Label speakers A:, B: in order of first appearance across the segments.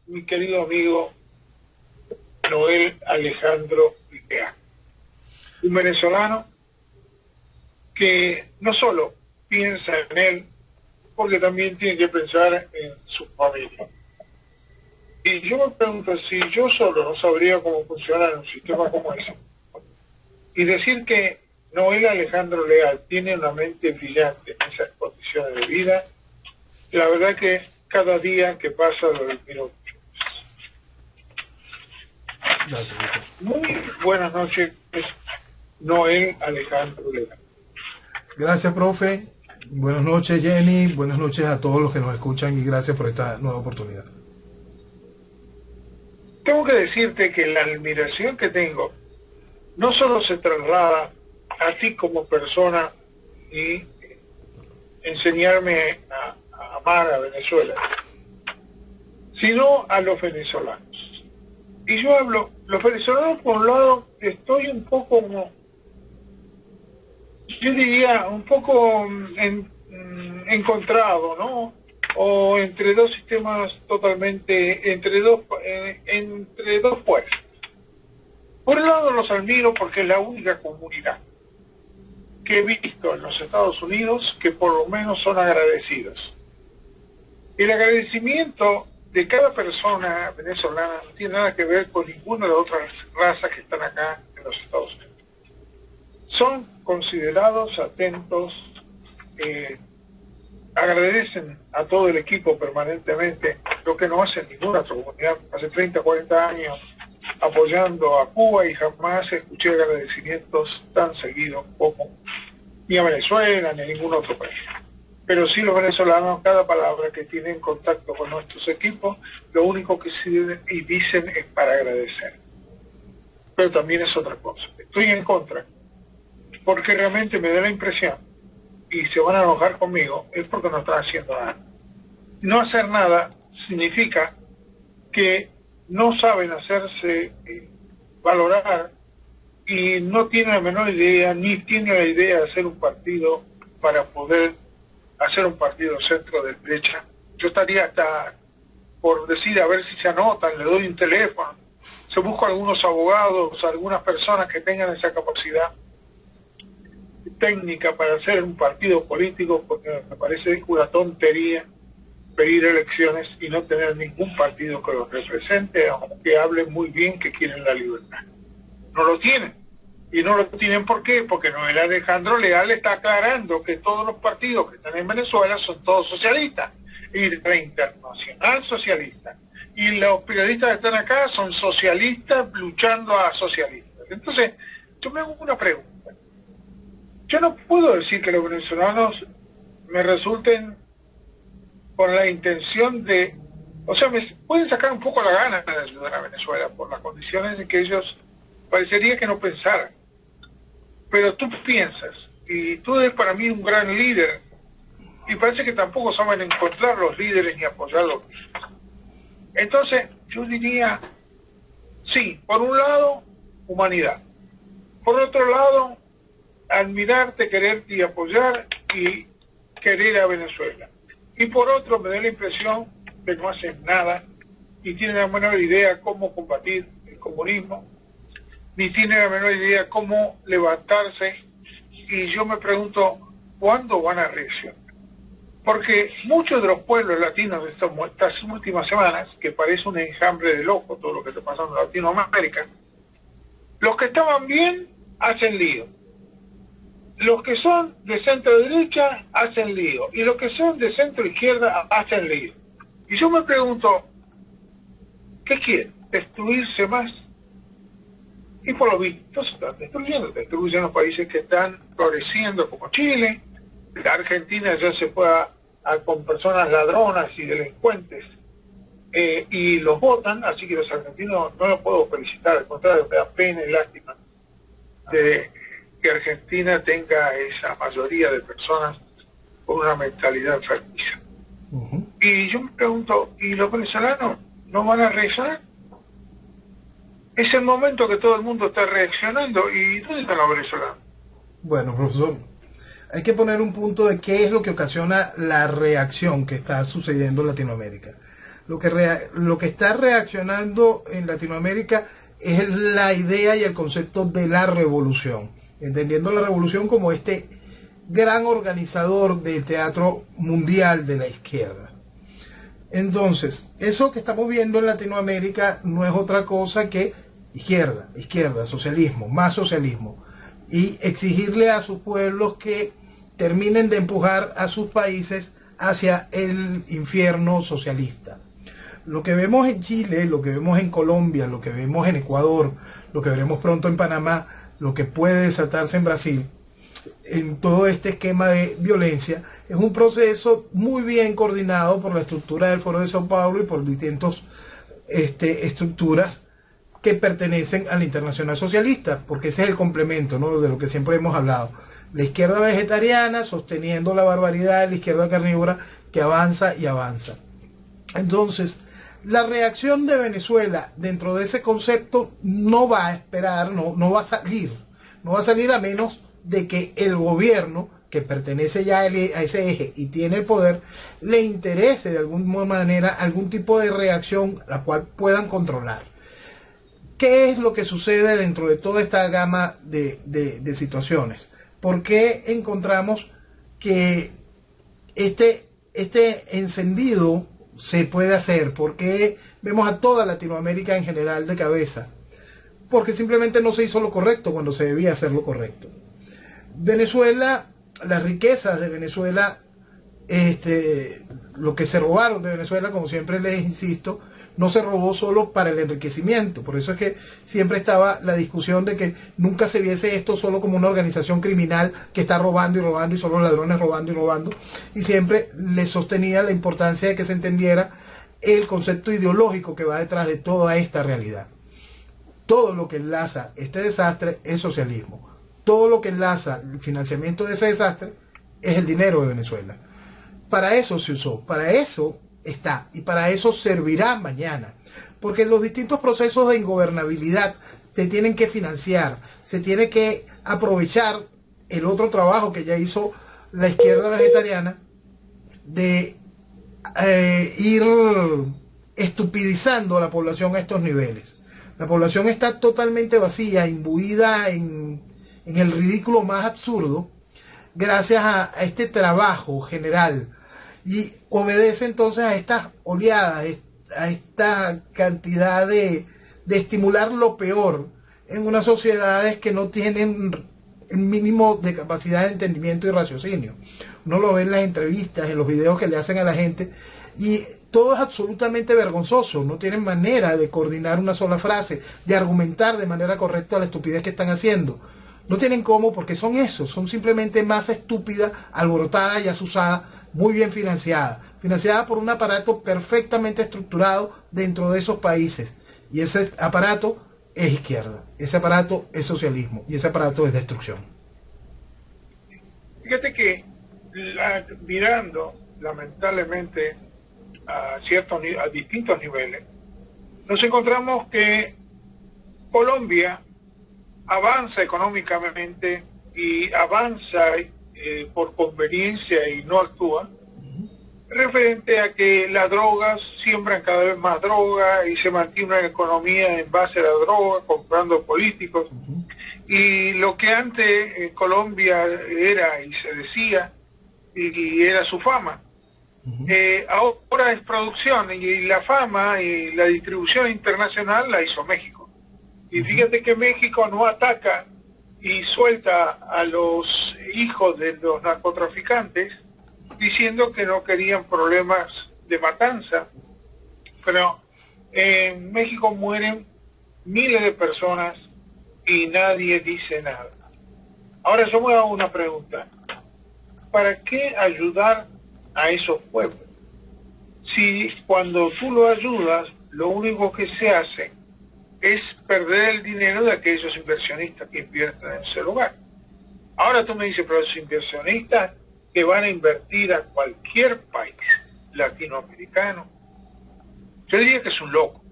A: mi querido amigo Noel Alejandro Leal, un venezolano que no solo piensa en él, porque también tiene que pensar en su familia. Y yo me pregunto si yo solo no sabría cómo funciona un sistema como ese. Y decir que Noel Alejandro Leal tiene una mente brillante en esas condiciones de vida, la verdad que cada día que pasa lo admiro mucho.
B: Gracias.
A: Muy buenas noches, Noel Alejandro Leal.
B: Gracias, profe. Buenas noches, Jenny. Buenas noches a todos los que nos escuchan y gracias por esta nueva oportunidad.
A: Tengo que decirte que la admiración que tengo no solo se traslada a ti como persona y enseñarme a amar a Venezuela, sino a los venezolanos. Y yo hablo, los venezolanos por un lado, estoy un poco, yo diría, un poco encontrado, ¿no? O entre dos sistemas totalmente, entre dos fuerzas. Por un lado los admiro porque es la única comunidad que he visto en los Estados Unidos que por lo menos son agradecidos. El agradecimiento de cada persona venezolana no tiene nada que ver con ninguna de las otras razas que están acá en los Estados Unidos. Son considerados, atentos, agradecen a todo el equipo permanentemente, lo que no hace ninguna otra comunidad. Hace 30, 40 años apoyando a Cuba y jamás escuché agradecimientos tan seguidos como ni a Venezuela ni a ningún otro país. Pero sí los venezolanos, cada palabra que tienen contacto con nuestros equipos, lo único que dicen es para agradecer. Pero también es otra cosa. Estoy en contra, porque realmente me da la impresión, y se van a enojar conmigo, es porque no están haciendo nada. No hacer nada significa que no saben hacerse valorar y no tienen la menor idea, ni tienen la idea de hacer un partido para poder hacer un partido centro de derecha. Yo estaría hasta por decir a ver si se anotan, le doy un teléfono, se busca algunos abogados, algunas personas que tengan esa capacidad técnica para hacer un partido político, porque me parece una tontería pedir elecciones y no tener ningún partido que los represente, aunque hablen muy bien que quieren la libertad. No lo tienen. Y no lo tienen ¿por qué? Porque Noel Alejandro Leal está aclarando que todos los partidos que están en Venezuela son todos socialistas, y la Internacional Socialista. Y los periodistas que están acá son socialistas luchando a socialistas. Entonces, yo me hago una pregunta. Yo no puedo decir que los venezolanos me resulten con la intención de, o sea, me pueden sacar un poco la gana de ayudar a Venezuela por las condiciones en que ellos parecería que no pensaran. Pero tú piensas, y tú eres para mí un gran líder, y parece que tampoco saben encontrar los líderes ni apoyarlos. Entonces, yo diría, sí, por un lado, humanidad. Por otro lado, admirarte, quererte y apoyar y querer a Venezuela. Y por otro, me da la impresión de que no hacen nada, ni tienen la menor idea cómo combatir el comunismo, ni tienen la menor idea cómo levantarse, y yo me pregunto, ¿cuándo van a reaccionar? Porque muchos de los pueblos latinos de estas últimas semanas, que parece un enjambre de locos todo lo que está pasando en Latinoamérica, los que estaban bien hacen lío. Los que son de centro derecha hacen lío, y los que son de centro izquierda hacen lío. Y yo me pregunto, ¿qué quieren? ¿Destruirse más? Y por lo visto se están destruyen los países que están floreciendo como Chile. La Argentina ya se fue con personas ladronas y delincuentes y los votan, así que los argentinos no los puedo felicitar, al contrario, me da pena y lástima de que Argentina tenga esa mayoría de personas con una mentalidad enfermiza. Y yo me pregunto, ¿y los venezolanos no van a reaccionar? Es el momento que todo el mundo está reaccionando, ¿y dónde están los venezolanos?
B: Bueno, profesor, hay que poner un punto de qué es lo que ocasiona la reacción que está sucediendo en Latinoamérica. Lo que está reaccionando en Latinoamérica es la idea y el concepto de la revolución, entendiendo la revolución como este gran organizador del teatro mundial de la izquierda. Entonces, eso que estamos viendo en Latinoamérica no es otra cosa que izquierda, socialismo, más socialismo, y exigirle a sus pueblos que terminen de empujar a sus países hacia el infierno socialista. Lo que vemos en Chile, lo que vemos en Colombia, lo que vemos en Ecuador, lo que veremos pronto en Panamá, lo que puede desatarse en Brasil, en todo este esquema de violencia, es un proceso muy bien coordinado por la estructura del Foro de Sao Paulo y por distintas estructuras que pertenecen a la Internacional Socialista, porque ese es el complemento, ¿no?, de lo que siempre hemos hablado. La izquierda vegetariana sosteniendo la barbaridad de la izquierda carnívora que avanza y avanza. Entonces, la reacción de Venezuela dentro de ese concepto no va a esperar, no va a salir a menos de que el gobierno, que pertenece ya a ese eje y tiene el poder, le interese de alguna manera algún tipo de reacción la cual puedan controlar. ¿Qué es lo que sucede dentro de toda esta gama de situaciones? ¿Por qué encontramos que este encendido se puede hacer? ¿Por qué vemos a toda Latinoamérica en general de cabeza? Porque simplemente no se hizo lo correcto cuando se debía hacer lo correcto. Venezuela, las riquezas de Venezuela, lo que se robaron de Venezuela, como siempre les insisto, no se robó solo para el enriquecimiento. Por eso es que siempre estaba la discusión de que nunca se viese esto solo como una organización criminal que está robando y robando y son los ladrones robando y robando. Y siempre le sostenía la importancia de que se entendiera el concepto ideológico que va detrás de toda esta realidad. Todo lo que enlaza este desastre es socialismo. Todo lo que enlaza el financiamiento de ese desastre es el dinero de Venezuela. Para eso se usó, para eso está, y para eso servirá mañana. Porque en los distintos procesos de ingobernabilidad se tienen que financiar, se tiene que aprovechar el otro trabajo que ya hizo la izquierda vegetariana de ir estupidizando a la población a estos niveles. La población está totalmente vacía, imbuida en el ridículo más absurdo, gracias a este trabajo general, y obedece entonces a estas oleadas, a esta cantidad de estimular lo peor en unas sociedades que no tienen el mínimo de capacidad de entendimiento y raciocinio. Uno lo ve en las entrevistas, en los videos que le hacen a la gente, y todo es absolutamente vergonzoso. No tienen manera de coordinar una sola frase, de argumentar de manera correcta la estupidez que están haciendo. No tienen cómo, porque son simplemente masa estúpida, alborotada y asusada, muy bien financiada por un aparato perfectamente estructurado dentro de esos países. Y ese aparato es izquierda, ese aparato es socialismo y ese aparato es destrucción.
A: Fíjate que mirando lamentablemente a distintos niveles, nos encontramos que Colombia avanza económicamente y avanza por conveniencia y no actúa, referente a que las drogas siembran cada vez más droga y se mantiene una economía en base a la droga, comprando políticos. Y lo que antes Colombia era y se decía, y era su fama, ahora es producción, y la fama y la distribución internacional la hizo México. Y fíjate que México no ataca y suelta a los hijos de los narcotraficantes diciendo que no querían problemas de matanza, pero en México mueren miles de personas y nadie dice nada. Ahora yo me hago una pregunta: ¿para qué ayudar a esos pueblos? Si cuando tú lo ayudas, lo único que se hace es perder el dinero de aquellos inversionistas que invierten en ese lugar. Ahora tú me dices, pero los inversionistas que van a invertir a cualquier país latinoamericano, yo diría que es un loco.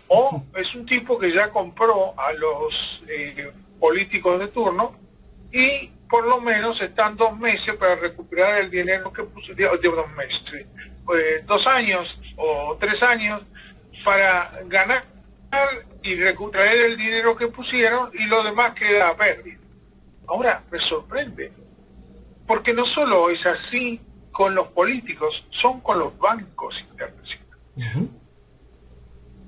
A: O es un tipo que ya compró a los políticos de turno y por lo menos están 2 meses para recuperar el dinero que puso, de 2 meses, 2 años o 3 años para ganar y recuperar el dinero que pusieron, y lo demás queda a pérdida. Ahora me sorprende, porque no solo es así con los políticos, son con los bancos internacionales.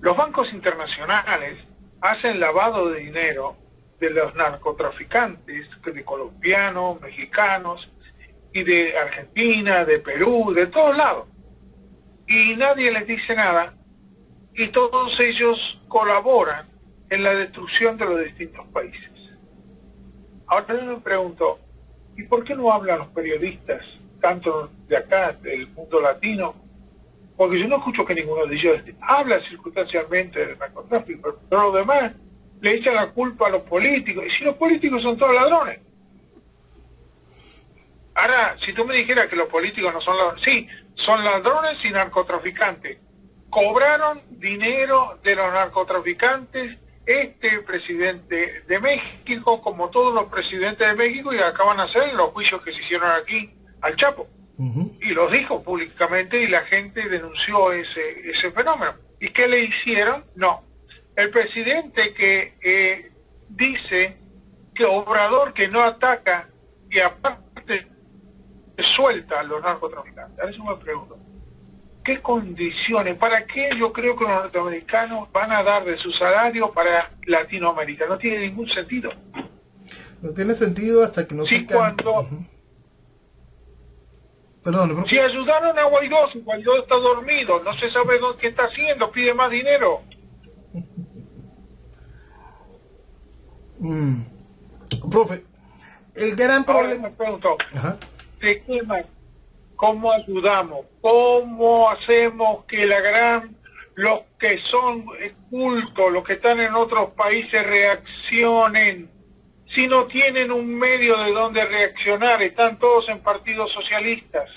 A: Los bancos internacionales hacen lavado de dinero de los narcotraficantes, de colombianos, mexicanos, y de Argentina, de Perú, de todos lados. Y nadie les dice nada, y todos ellos colaboran en la destrucción de los distintos países. Ahora yo me pregunto, ¿y por qué no hablan los periodistas, tanto de acá, del mundo latino? Porque yo no escucho que ninguno de ellos habla circunstancialmente del narcotráfico, pero los demás le echan la culpa a los políticos, y si los políticos son todos ladrones. Ahora, si tú me dijeras que los políticos no son ladrones, sí, son ladrones y narcotraficantes. Cobraron dinero de los narcotraficantes este presidente de México, como todos los presidentes de México, y acaban de hacer los juicios que se hicieron aquí al Chapo. Y los dijo públicamente, y la gente denunció ese fenómeno. ¿Y qué le hicieron? No. El presidente que dice que Obrador, que no ataca y aparte suelta a los narcotraficantes. A eso me pregunto, ¿qué condiciones? ¿Para qué yo creo que los norteamericanos van a dar de su salario para Latinoamérica? No tiene ningún sentido.
B: No tiene sentido hasta que no se
A: cuando
B: Perdón,
A: si ayudaron a Guaidó, si Guaidó está dormido, no se sabe qué está haciendo, pide más dinero.
B: Profe, el gran problema...
A: Me pregunto, ¿de qué más? ¿Cómo ayudamos? ¿Cómo hacemos que los que son cultos, los que están en otros países reaccionen? Si no tienen un medio de donde reaccionar, están todos en partidos socialistas.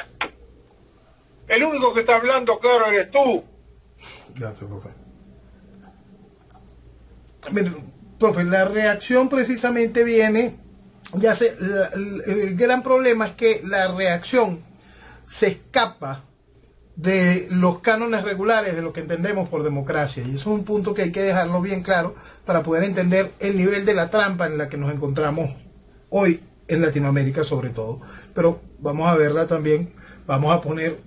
A: El único que está hablando claro eres tú.
B: Gracias, profe. Miren, profe, la reacción precisamente viene, el gran problema es que la reacción se escapa de los cánones regulares de lo que entendemos por democracia, y eso es un punto que hay que dejarlo bien claro para poder entender el nivel de la trampa en la que nos encontramos hoy en Latinoamérica sobre todo. Pero vamos a verla también, vamos a poner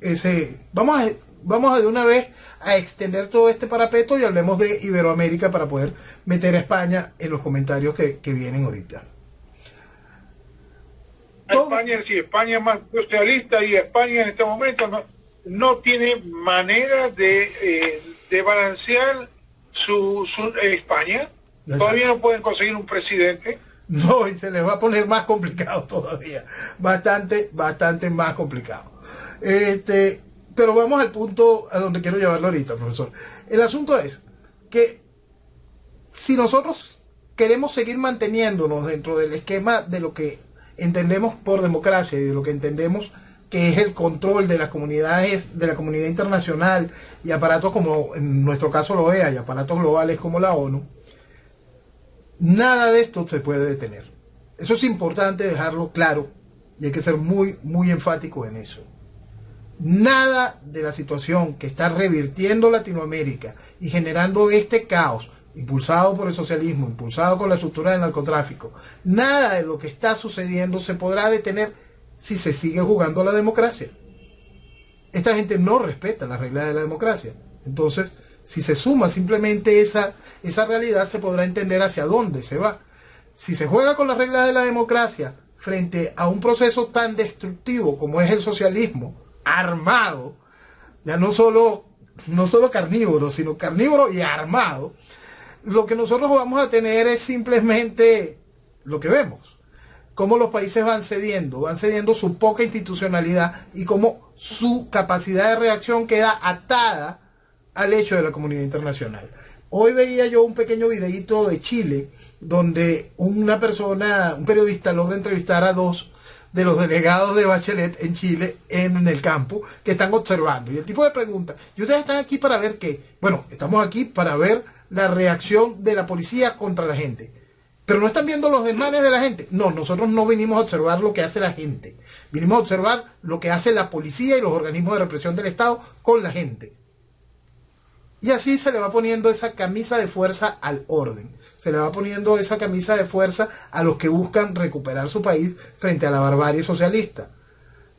B: vamos a de una vez a extender todo este parapeto y hablemos de Iberoamérica para poder meter a España en los comentarios que vienen ahorita.
A: España, sí, España es más socialista, y España en este momento no tiene manera de balancear su España. Exacto. Todavía no pueden conseguir un presidente.
B: No, y se les va a poner más complicado todavía. Bastante más complicado. Pero vamos al punto a donde quiero llevarlo ahorita, profesor. El asunto es que si nosotros queremos seguir manteniéndonos dentro del esquema de lo que entendemos por democracia y de lo que entendemos que es el control de las comunidades, de la comunidad internacional y aparatos como en nuestro caso la OEA y aparatos globales como la ONU, nada de esto se puede detener. Eso es importante dejarlo claro y hay que ser muy enfático en eso. Nada de la situación que está revirtiendo Latinoamérica y generando este caos, impulsado por el socialismo, impulsado con la estructura del narcotráfico, nada de lo que está sucediendo se podrá detener si se sigue jugando a la democracia. Esta gente no respeta las reglas de la democracia. Entonces, si se suma simplemente esa realidad, se podrá entender hacia dónde se va. Si se juega con las reglas de la democracia frente a un proceso tan destructivo como es el socialismo, armado, ya no solo carnívoro, sino carnívoro y armado, lo que nosotros vamos a tener es simplemente lo que vemos. Cómo los países van cediendo su poca institucionalidad y cómo su capacidad de reacción queda atada al hecho de la comunidad internacional. Hoy veía yo un pequeño videíto de Chile donde un periodista logra entrevistar a 2 de los delegados de Bachelet en Chile en el campo que están observando. Y el tipo le pregunta, ¿y ustedes están aquí para ver qué? Bueno, estamos aquí para ver la reacción de la policía contra la gente. Pero no están viendo los desmanes de la gente. No, nosotros no vinimos a observar lo que hace la gente. Vinimos a observar lo que hace la policía y los organismos de represión del Estado con la gente. Y así se le va poniendo esa camisa de fuerza al orden. Se le va poniendo esa camisa de fuerza a los que buscan recuperar su país frente a la barbarie socialista.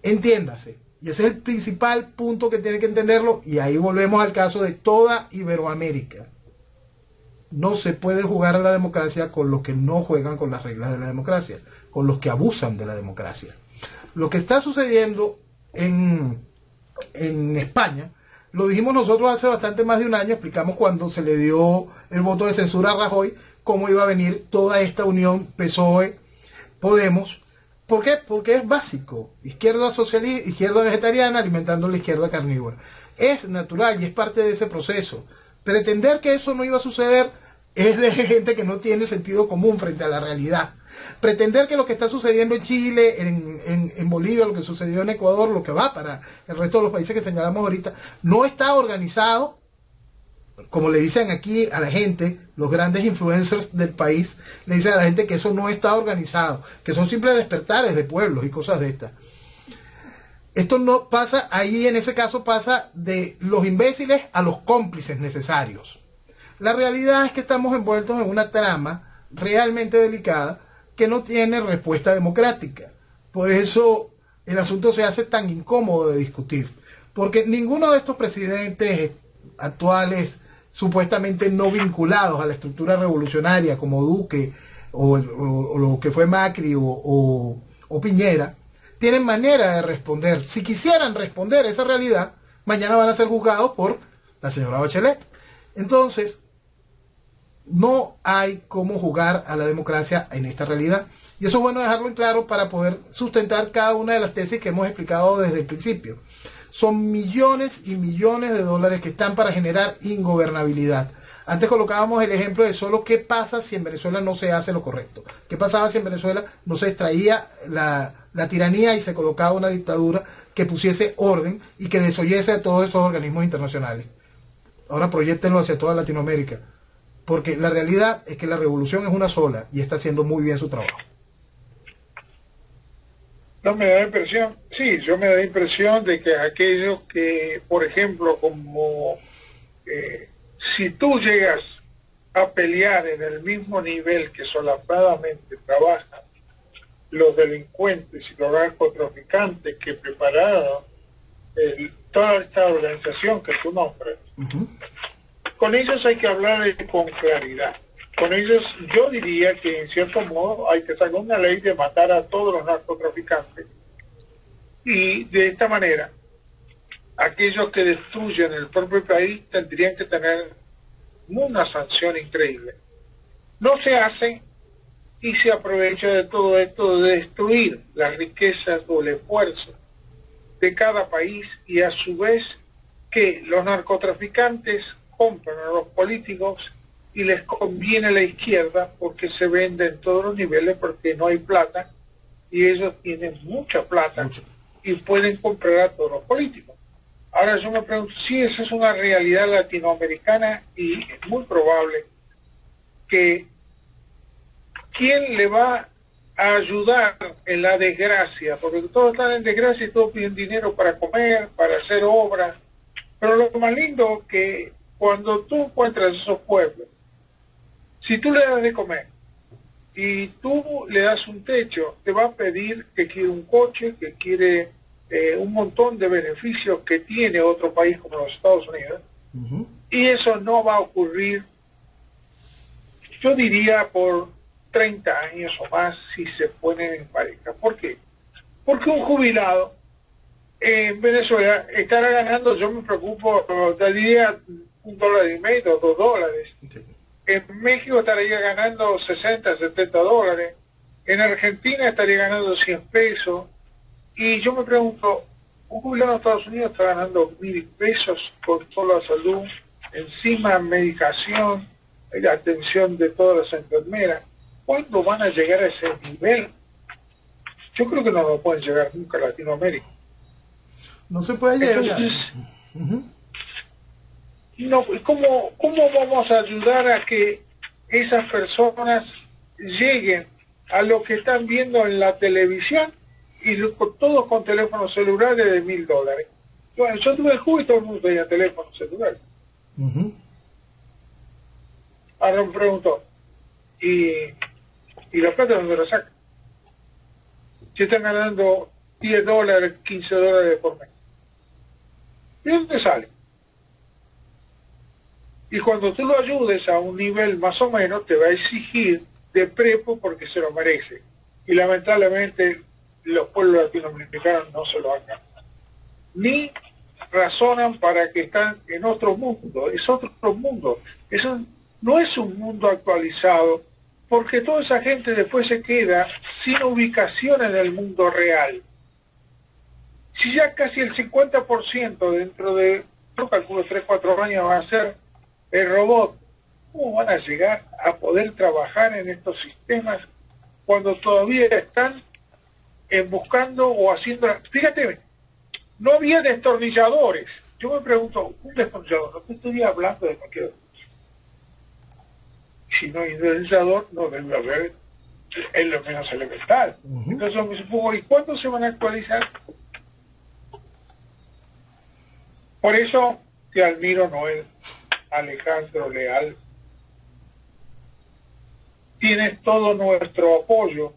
B: Entiéndase. Y ese es el principal punto que tiene que entenderlo. Y ahí volvemos al caso de toda Iberoamérica. No se puede jugar a la democracia con los que no juegan con las reglas de la democracia, con los que abusan de la democracia. Lo que está sucediendo en España, lo dijimos nosotros hace bastante más de un año, explicamos cuando se le dio el voto de censura a Rajoy, cómo iba a venir toda esta unión PSOE-Podemos. ¿Por qué? Porque es básico. Izquierda socialista, izquierda vegetariana alimentando la izquierda carnívora. Es natural y es parte de ese proceso. Pretender que eso no iba a suceder es de gente que no tiene sentido común frente a la realidad. Pretender que lo que está sucediendo en Chile, en Bolivia, lo que sucedió en Ecuador, lo que va para el resto de los países que señalamos ahorita, no está organizado, como le dicen aquí a la gente, los grandes influencers del país, le dicen a la gente que eso no está organizado, que son simples despertares de pueblos y cosas de estas. Esto no pasa, ahí en ese caso pasa de los imbéciles a los cómplices necesarios. La realidad es que estamos envueltos en una trama realmente delicada que no tiene respuesta democrática. Por eso el asunto se hace tan incómodo de discutir. Porque ninguno de estos presidentes actuales, supuestamente no vinculados a la estructura revolucionaria, como Duque o lo que fue Macri o Piñera, tienen manera de responder. Si quisieran responder a esa realidad, mañana van a ser juzgados por la señora Bachelet. Entonces, no hay cómo jugar a la democracia en esta realidad. Y eso es bueno dejarlo en claro para poder sustentar cada una de las tesis que hemos explicado desde el principio. Son millones y millones de dólares que están para generar ingobernabilidad. Antes colocábamos el ejemplo de solo qué pasa si en Venezuela no se hace lo correcto. ¿Qué pasaba si en Venezuela no se extraía la tiranía y se colocaba una dictadura que pusiese orden y que desoyese a todos esos organismos internacionales? Ahora proyéctenlo hacia toda Latinoamérica. Porque la realidad es que la revolución es una sola y está haciendo muy bien su trabajo.
A: No me da impresión, sí, yo me da impresión de que aquellos que, por ejemplo, como si tú llegas a pelear en el mismo nivel que solapadamente trabajan los delincuentes y los narcotraficantes que prepararon toda esta organización que tú nombras, con ellos hay que hablar con claridad. Con ellos yo diría que en cierto modo hay que sacar una ley de matar a todos los narcotraficantes. Y de esta manera, aquellos que destruyen el propio país tendrían que tener una sanción increíble. No se hace y se aprovecha de todo esto de destruir las riquezas o el esfuerzo de cada país y a su vez que los narcotraficantes compran a los políticos y les conviene a la izquierda porque se vende en todos los niveles porque no hay plata y ellos tienen mucha plata y pueden comprar a todos los políticos. Ahora yo me pregunto si esa es una realidad latinoamericana y es muy probable que ¿quién le va a ayudar en la desgracia? Porque todos están en desgracia y todos piden dinero para comer, para hacer obras, pero lo más lindo que cuando tú encuentras esos pueblos, si tú le das de comer y tú le das un techo, te va a pedir que quiere un coche, que quiere un montón de beneficios que tiene otro país como los Estados Unidos, y eso no va a ocurrir, yo diría, por 30 años o más si se ponen en pareja. ¿Por qué? Porque un jubilado en Venezuela estará ganando, yo me preocupo, diría $1.50 o $2. Sí. En México estaría ganando 60, 70 dólares. En Argentina estaría ganando 100 pesos. Y yo me pregunto, un jubilado de Estados Unidos está ganando 1.000 pesos por toda la salud, encima medicación, la atención de todas las enfermeras. ¿Cuándo van a llegar a ese nivel? Yo creo que no lo pueden llegar nunca a Latinoamérica.
B: No se puede llegar.
A: Entonces, no, ¿cómo vamos a ayudar a que esas personas lleguen a lo que están viendo en la televisión y todos con teléfonos celulares de $1000. Bueno, yo tuve el jugo y todo el mundo tenía teléfonos celulares. Ahora me preguntó, ¿y la plata dónde la sacan? Si están ganando $10, $15 por mes. ¿De dónde sale? Y cuando tú lo ayudes a un nivel más o menos, te va a exigir de prepo porque se lo merece. Y lamentablemente los pueblos latinoamericanos no se lo hagan. Ni razonan para que están en otro mundo. Es otro mundo. Eso no es un mundo actualizado, porque toda esa gente después se queda sin ubicación en el mundo real. Si ya casi el 50% dentro de, yo calculo 3 o 4 años va a ser el robot, ¿cómo van a llegar a poder trabajar en estos sistemas cuando todavía están buscando o haciendo... Fíjate, no había destornilladores. Yo me pregunto, un destornillador, no te estoy hablando de cualquier... Si no hay destornillador, no debe haber, es lo menos elemental. Entonces yo me supongo, ¿y cuándo se van a actualizar? Por eso te admiro, Noel, Alejandro Leal. Tienes todo nuestro apoyo,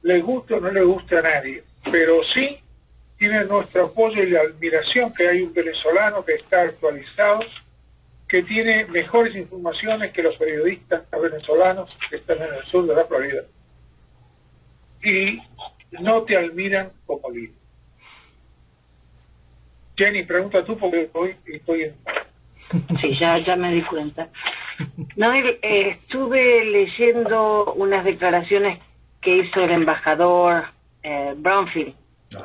A: le guste o no le guste a nadie, pero sí tienes nuestro apoyo y la admiración que hay un venezolano que está actualizado, que tiene mejores informaciones que los periodistas venezolanos que están en el sur de la Florida. Y no te admiran como líder. Jenny, pregunta tú porque hoy estoy en...
C: Sí, ya me di cuenta. No, estuve leyendo unas declaraciones que hizo el embajador Brownfield.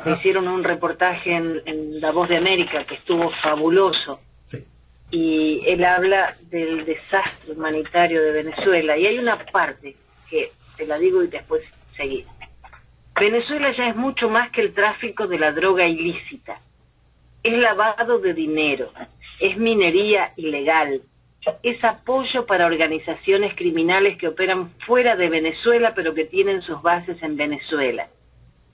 C: Le hicieron un reportaje en La Voz de América que estuvo fabuloso. Sí. Y él habla del desastre humanitario de Venezuela. Y hay una parte que te la digo y después seguir. Venezuela ya es mucho más que el tráfico de la droga ilícita. Es lavado de dinero, es minería ilegal, es apoyo para organizaciones criminales que operan fuera de Venezuela pero que tienen sus bases en Venezuela.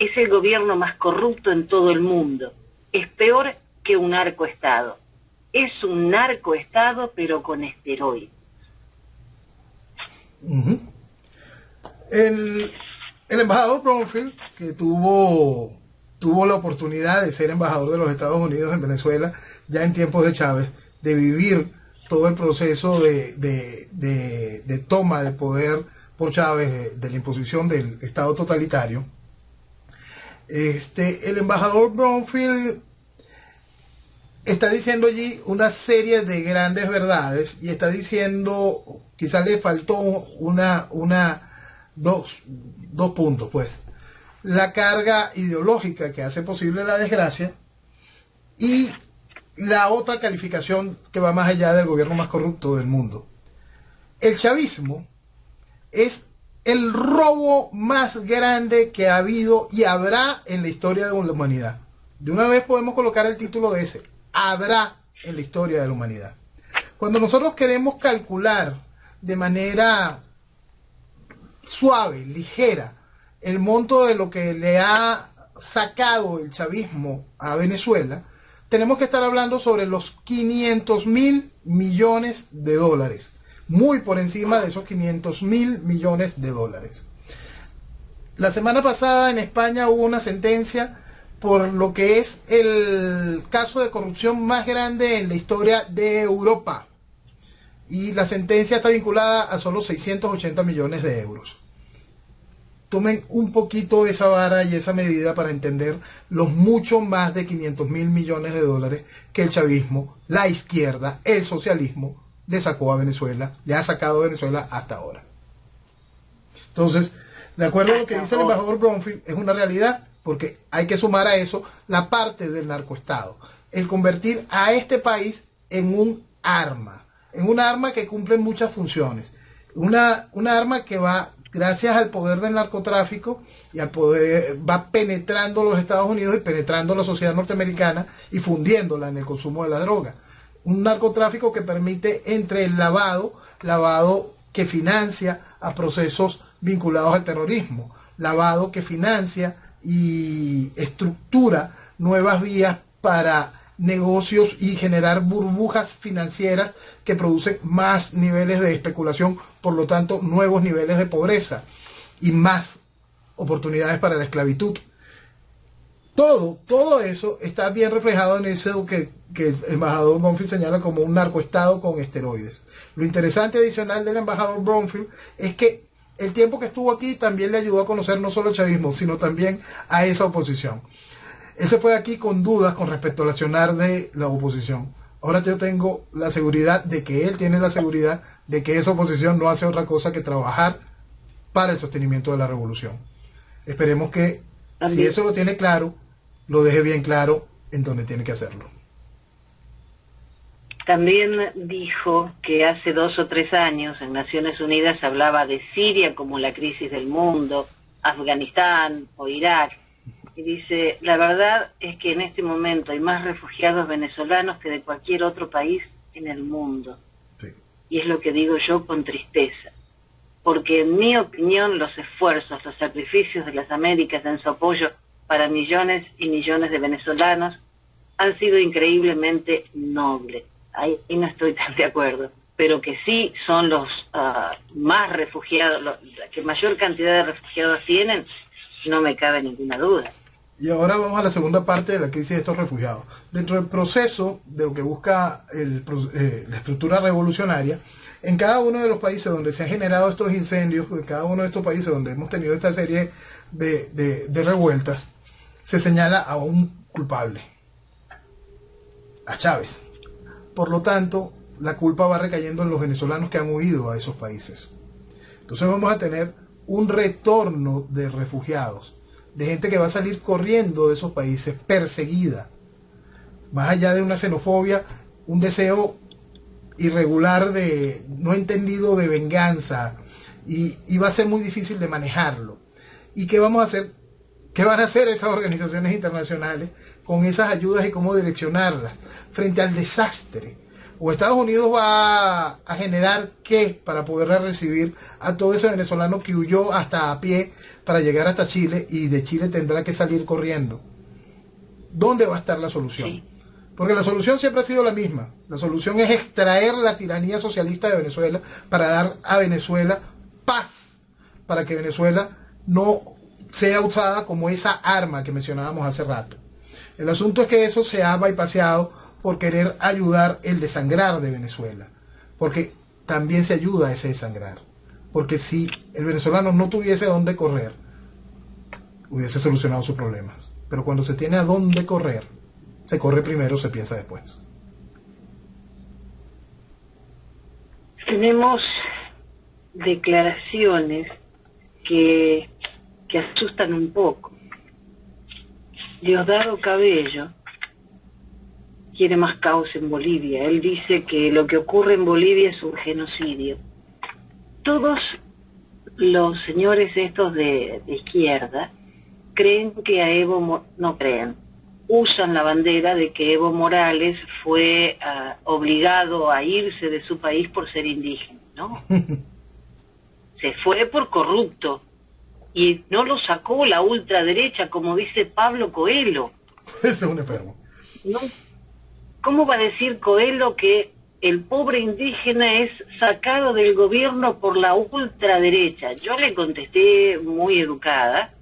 C: Es el gobierno más corrupto en todo el mundo. Es peor que un narcoestado. Es un narcoestado pero con esteroides.
B: El embajador Brownfield, que tuvo la oportunidad de ser embajador de los Estados Unidos en Venezuela, ya en tiempos de Chávez, de vivir todo el proceso de toma de poder por Chávez, de la imposición del Estado totalitario. El embajador Brownfield está diciendo allí una serie de grandes verdades y está diciendo, quizás le faltó dos puntos, pues. La carga ideológica que hace posible la desgracia y la otra calificación que va más allá del gobierno más corrupto del mundo. El chavismo es el robo más grande que ha habido y habrá en la historia de la humanidad. De una vez podemos colocar el título de ese, habrá en la historia de la humanidad. Cuando nosotros queremos calcular de manera suave, ligera, el monto de lo que le ha sacado el chavismo a Venezuela, tenemos que estar hablando sobre los 500.000 millones de dólares, muy por encima de esos 500.000 millones de dólares. La semana pasada en España hubo una sentencia por lo que es el caso de corrupción más grande en la historia de Europa, y la sentencia está vinculada a solo 680 millones de euros. Tomen un poquito esa vara y esa medida para entender los mucho más de 500.000 millones de dólares que el chavismo, la izquierda, el socialismo le sacó a Venezuela, le ha sacado a Venezuela hasta ahora. Entonces, de acuerdo a lo que dice el embajador Brownfield, es una realidad, porque hay que sumar a eso la parte del narcoestado, el convertir a este país en un arma que cumple muchas funciones, una arma que va, gracias al poder del narcotráfico y al poder, va penetrando los Estados Unidos y penetrando la sociedad norteamericana y fundiéndola en el consumo de la droga. Un narcotráfico que permite entre el lavado que financia a procesos vinculados al terrorismo, lavado que financia y estructura nuevas vías para negocios y generar burbujas financieras que producen más niveles de especulación, por lo tanto nuevos niveles de pobreza y más oportunidades para la esclavitud. Todo eso está bien reflejado en eso que el embajador Bromfield señala como un narcoestado con esteroides. Lo interesante adicional del embajador Bromfield es que el tiempo que estuvo aquí también le ayudó a conocer no solo el chavismo, sino también a esa oposición. Él se fue aquí con dudas con respecto al accionar de la oposición. Ahora yo tengo la seguridad de que él tiene la seguridad de que esa oposición no hace otra cosa que trabajar para el sostenimiento de la revolución. Esperemos que, si eso lo tiene claro, lo deje bien claro en donde tiene que hacerlo.
C: También dijo que hace 2 o 3 años en Naciones Unidas hablaba de Siria como la crisis del mundo, Afganistán o Irak. Y dice, la verdad es que en este momento hay más refugiados venezolanos que de cualquier otro país en el mundo. Sí. Y es lo que digo yo con tristeza. Porque en mi opinión los esfuerzos, los sacrificios de las Américas en su apoyo para millones y millones de venezolanos han sido increíblemente nobles. Ahí no estoy tan de acuerdo, pero que sí son los más refugiados, la que mayor cantidad de refugiados tienen, no me cabe ninguna duda.
B: Y ahora vamos a la segunda parte de la crisis de estos refugiados. Dentro del proceso de lo que busca la estructura revolucionaria, en cada uno de los países donde se han generado estos incendios, en cada uno de estos países donde hemos tenido esta serie de revueltas, se señala a un culpable, a Chávez. Por lo tanto, la culpa va recayendo en los venezolanos que han huido a esos países. Entonces vamos a tener un retorno de refugiados, de gente que va a salir corriendo de esos países, perseguida. Más allá de una xenofobia, un deseo irregular, no entendido, de venganza, y va a ser muy difícil de manejarlo. ¿Y qué vamos a hacer? ¿Qué van a hacer esas organizaciones internacionales con esas ayudas y cómo direccionarlas frente al desastre? ¿O Estados Unidos va a generar qué para poder recibir a todo ese venezolano que huyó hasta a pie para llegar hasta Chile y de Chile tendrá que salir corriendo? ¿Dónde va a estar la solución? Sí. Porque la solución siempre ha sido la misma. La solución es extraer la tiranía socialista de Venezuela para dar a Venezuela paz, para que Venezuela no sea usada como esa arma que mencionábamos hace rato. El asunto es que eso se ha bypaseado por querer ayudar el desangrar de Venezuela, porque también se ayuda a ese desangrar, porque si el venezolano no tuviese dónde correr, hubiese solucionado sus problemas, pero cuando se tiene a dónde correr, se corre primero, se piensa después.
C: Tenemos declaraciones que asustan un poco. Diosdado Cabello quiere más caos en Bolivia. Él dice que lo que ocurre en Bolivia es un genocidio. Todos los señores estos de izquierda creen que a no creen, usan la bandera de que Evo Morales fue obligado a irse de su país por ser indígena, ¿no? Se fue por corrupto. Y no lo sacó la ultraderecha, como dice Pablo Coelho.
B: Ese es un enfermo.
C: ¿No? ¿Cómo va a decir Coelho que el pobre indígena es sacado del gobierno por la ultraderecha? Yo le contesté muy educada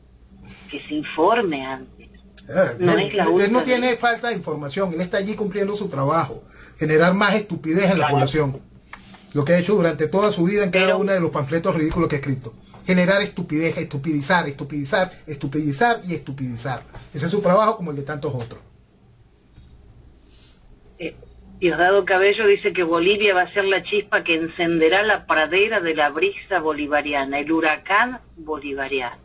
C: que se informe antes.
B: Él no tiene falta de información, él está allí cumpliendo su trabajo, generar más estupidez en la población. Lo que ha hecho durante toda su vida en cada uno de los panfletos ridículos que ha escrito. Generar estupidez, estupidizar y estupidizar. Ese es su trabajo, como el de tantos otros.
C: Diosdado Cabello dice que Bolivia va a ser la chispa que encenderá la pradera de la brisa bolivariana, el huracán bolivariano.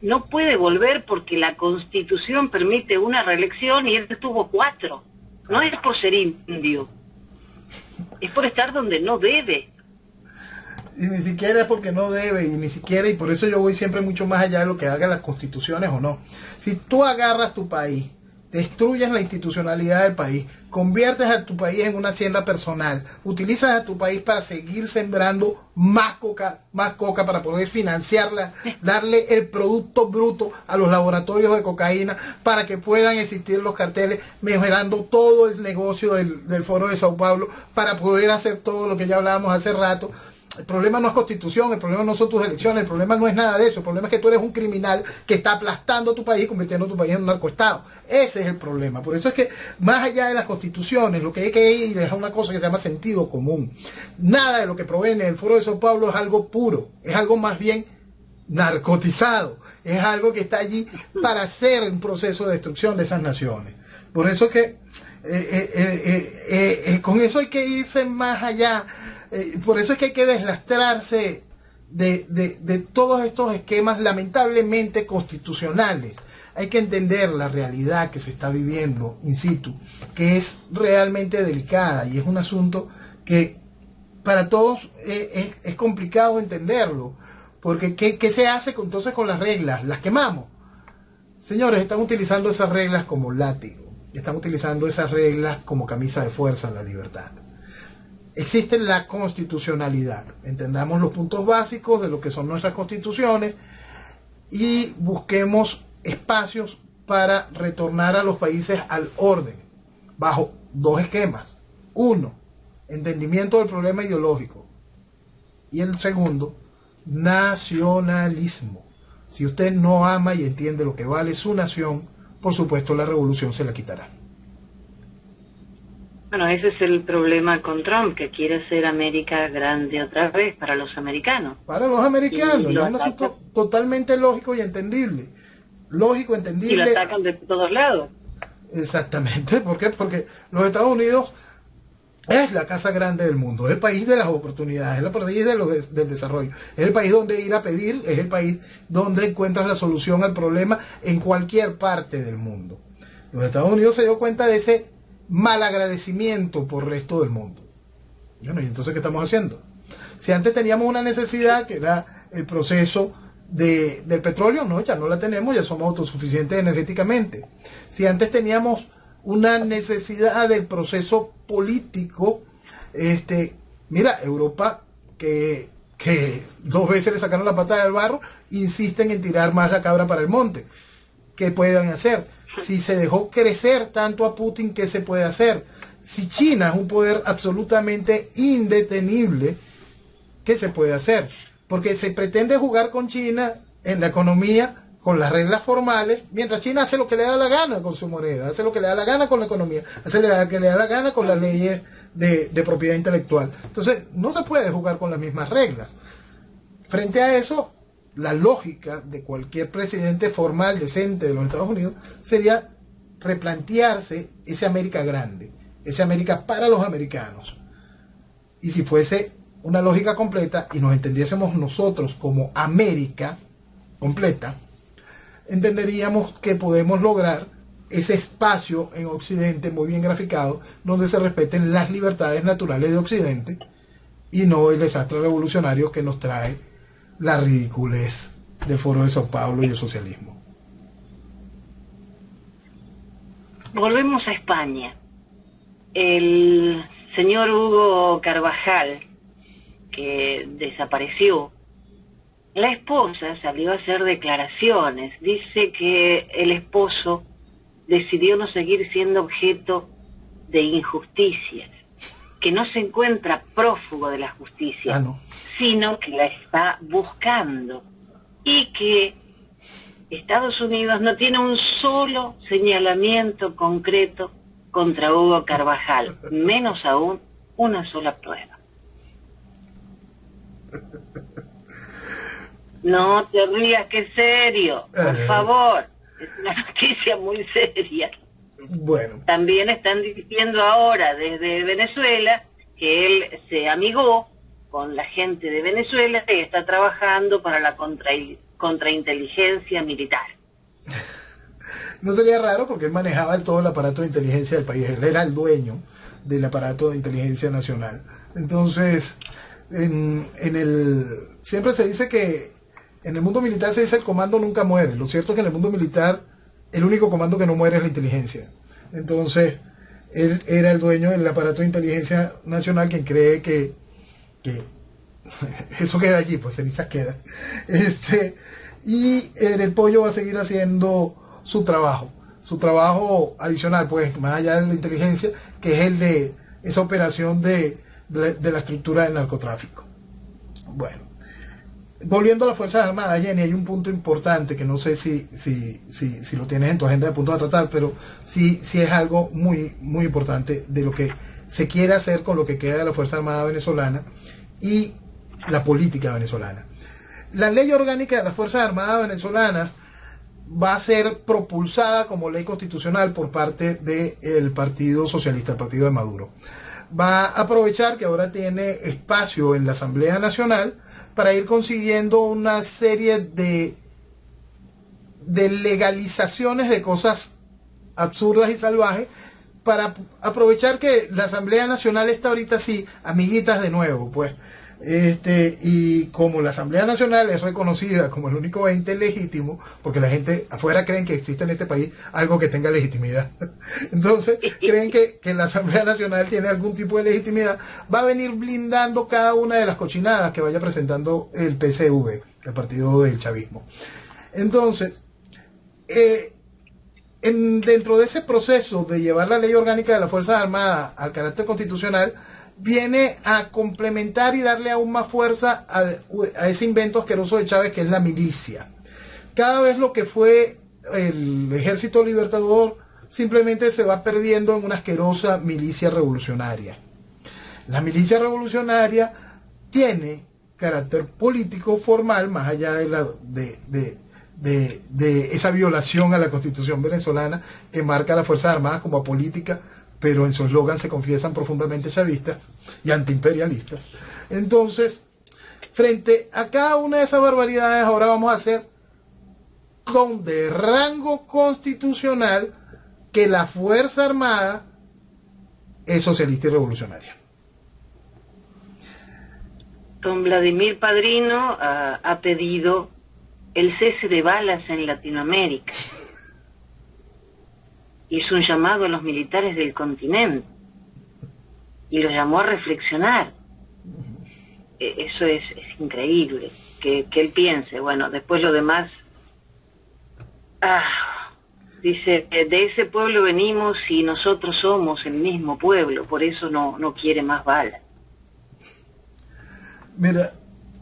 C: No puede volver porque la Constitución permite una reelección y él tuvo 4. No es por ser indio, es por estar donde no debe.
B: Y ni siquiera es porque no debe, y por eso yo voy siempre mucho más allá de lo que hagan las constituciones o no. Si tú agarras tu país, destruyes la institucionalidad del país, conviertes a tu país en una hacienda personal, utilizas a tu país para seguir sembrando más coca para poder financiarla, darle el producto bruto a los laboratorios de cocaína para que puedan existir los carteles, mejorando todo el negocio del Foro de Sao Paulo para poder hacer todo lo que ya hablábamos hace rato. El problema no es Constitución, el problema no son tus elecciones, el problema no es nada de eso. El problema es que tú eres un criminal que está aplastando tu país y convirtiendo tu país en un narcoestado. Ese es el problema. Por eso es que, más allá de las constituciones, lo que hay que ir es a una cosa que se llama sentido común. Nada de lo que proviene del Foro de Sao Paulo es algo puro, es algo más bien narcotizado, es algo que está allí para hacer un proceso de destrucción de esas naciones. Por eso es que con eso hay que irse más allá. Por eso es que hay que deslastrarse de todos estos esquemas lamentablemente constitucionales. Hay que entender la realidad que se está viviendo in situ, que es realmente delicada y es un asunto que para todos es complicado entenderlo. Porque ¿qué se hace entonces con las reglas? Las quemamos. Señores, están utilizando esas reglas como látigo. Están utilizando esas reglas como camisa de fuerza en la libertad. Existe la constitucionalidad. Entendamos los puntos básicos de lo que son nuestras constituciones y busquemos espacios para retornar a los países al orden, bajo dos esquemas. Uno, entendimiento del problema ideológico. Y el segundo, nacionalismo. Si usted no ama y entiende lo que vale su nación, por supuesto la revolución se la quitará.
C: Bueno, ese es el problema con Trump, que quiere hacer América grande otra vez para los americanos.
B: Para los americanos, es un asunto totalmente lógico y entendible. Lógico, entendible.
C: Y lo atacan de todos lados.
B: Exactamente. ¿Por qué? Porque los Estados Unidos es la casa grande del mundo, es el país de las oportunidades, es el país del desarrollo, es el país donde ir a pedir, es el país donde encuentras la solución al problema en cualquier parte del mundo. Los Estados Unidos se dio cuenta de ese malagradecimiento por el resto del mundo. Bueno, ¿y entonces qué estamos haciendo? Si antes teníamos una necesidad que era el proceso del petróleo, no, ya no la tenemos, ya somos autosuficientes energéticamente. Si antes teníamos una necesidad del proceso político, mira, Europa, que 2 veces le sacaron la pata del barro, insisten en tirar más la cabra para el monte. ¿Qué pueden hacer? Si se dejó crecer tanto a Putin, ¿qué se puede hacer? Si China es un poder absolutamente indetenible, ¿qué se puede hacer? Porque se pretende jugar con China en la economía con las reglas formales, mientras China hace lo que le da la gana con su moneda, hace lo que le da la gana con la economía, hace lo que le da la gana con las leyes de propiedad intelectual. Entonces, no se puede jugar con las mismas reglas. Frente a eso, la lógica de cualquier presidente formal, decente de los Estados Unidos, sería replantearse ese América grande, ese América para los americanos. Y si fuese una lógica completa y nos entendiésemos nosotros como América completa, entenderíamos que podemos lograr ese espacio en Occidente muy bien graficado, donde se respeten las libertades naturales de Occidente y no el desastre revolucionario que nos trae la ridiculez del Foro de Sao Paulo y el socialismo.
C: Volvemos a España. El señor Hugo Carvajal, que desapareció, la esposa salió a hacer declaraciones. Dice que el esposo decidió no seguir siendo objeto de injusticias, que no se encuentra prófugo de la justicia, sino que la está buscando, y que Estados Unidos no tiene un solo señalamiento concreto contra Hugo Carvajal, menos aún una sola prueba. No te rías, que es serio, por favor, es una noticia muy seria.
B: Bueno.
C: También están diciendo ahora desde Venezuela que él se amigó con la gente de Venezuela y está trabajando para la contrainteligencia militar.
B: No sería raro porque él manejaba todo el aparato de inteligencia del país, él era el dueño del aparato de inteligencia nacional. Entonces, siempre se dice que en el mundo militar se dice el comando nunca muere. Lo cierto es que en el mundo militar el único comando que no muere es la inteligencia. Entonces, él era el dueño del aparato de inteligencia nacional, quien cree que eso queda allí, pues cenizas quedan. Y el pollo va a seguir haciendo su trabajo adicional, pues más allá de la inteligencia, que es el de esa operación de la estructura del narcotráfico. Bueno, volviendo a las Fuerzas Armadas, Jenny, hay un punto importante que no sé si lo tienes en tu agenda de puntos a tratar, pero sí es algo muy, muy importante de lo que se quiere hacer con lo que queda de la Fuerza Armada venezolana y la política venezolana. La ley orgánica de las Fuerzas Armadas venezolanas va a ser propulsada como ley constitucional por parte del Partido Socialista, el partido de Maduro. Va a aprovechar que ahora tiene espacio en la Asamblea Nacional para ir consiguiendo una serie de legalizaciones de cosas absurdas y salvajes, para aprovechar que la Asamblea Nacional está ahorita sí, amiguitas de nuevo, pues. Y como la Asamblea Nacional es reconocida como el único ente legítimo, porque la gente afuera creen que existe en este país algo que tenga legitimidad, entonces creen que la Asamblea Nacional tiene algún tipo de legitimidad, va a venir blindando cada una de las cochinadas que vaya presentando el PCV, el partido del chavismo. Entonces, dentro de ese proceso de llevar la ley orgánica de las Fuerzas Armadas al carácter constitucional, viene a complementar y darle aún más fuerza a ese invento asqueroso de Chávez, que es la milicia. Cada vez lo que fue el Ejército Libertador simplemente se va perdiendo en una asquerosa milicia revolucionaria. La milicia revolucionaria tiene carácter político formal, más allá de esa violación a la Constitución venezolana que marca a las Fuerzas Armadas como apolítica, pero en su eslogan se confiesan profundamente chavistas y antiimperialistas. Entonces, frente a cada una de esas barbaridades, ahora vamos a hacer de rango constitucional que la Fuerza Armada es socialista y revolucionaria.
C: Don Vladimir Padrino ha pedido el cese de balas en Latinoamérica. Hizo un llamado a los militares del continente y los llamó a reflexionar. Eso es increíble, que él piense. Bueno, después lo demás, dice, de ese pueblo venimos y nosotros somos el mismo pueblo, por eso no quiere más balas.
B: Mira,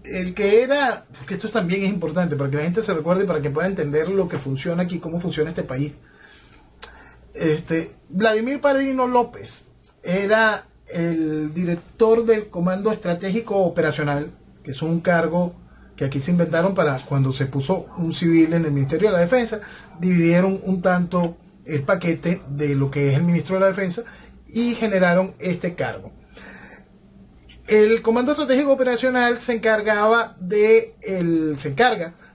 B: el que era, porque esto también es importante para que la gente se recuerde, para que pueda entender lo que funciona aquí, cómo funciona este país. Vladimir Padrino López era el director del Comando Estratégico Operacional, que es un cargo que aquí se inventaron para cuando se puso un civil en el Ministerio de la Defensa, dividieron un tanto el paquete de lo que es el Ministro de la Defensa y generaron este cargo. El Comando Estratégico Operacional se encarga de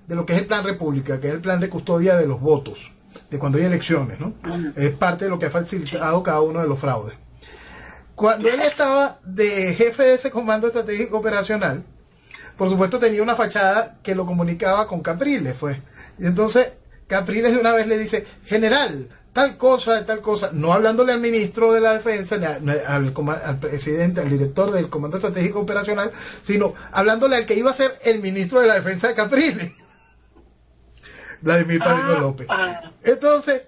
B: lo que es el Plan República, que es el plan de custodia de los votos, de cuando hay elecciones, ¿no? Es parte de lo que ha facilitado cada uno de los fraudes. Cuando él estaba de jefe de ese Comando Estratégico Operacional, por supuesto tenía una fachada que lo comunicaba con Capriles, pues. Y entonces Capriles de una vez le dice, general, tal cosa, no hablándole al ministro de la Defensa, ni al presidente, al director del Comando Estratégico Operacional, sino hablándole al que iba a ser el ministro de la Defensa de Capriles, Vladimir Padrino López. Entonces,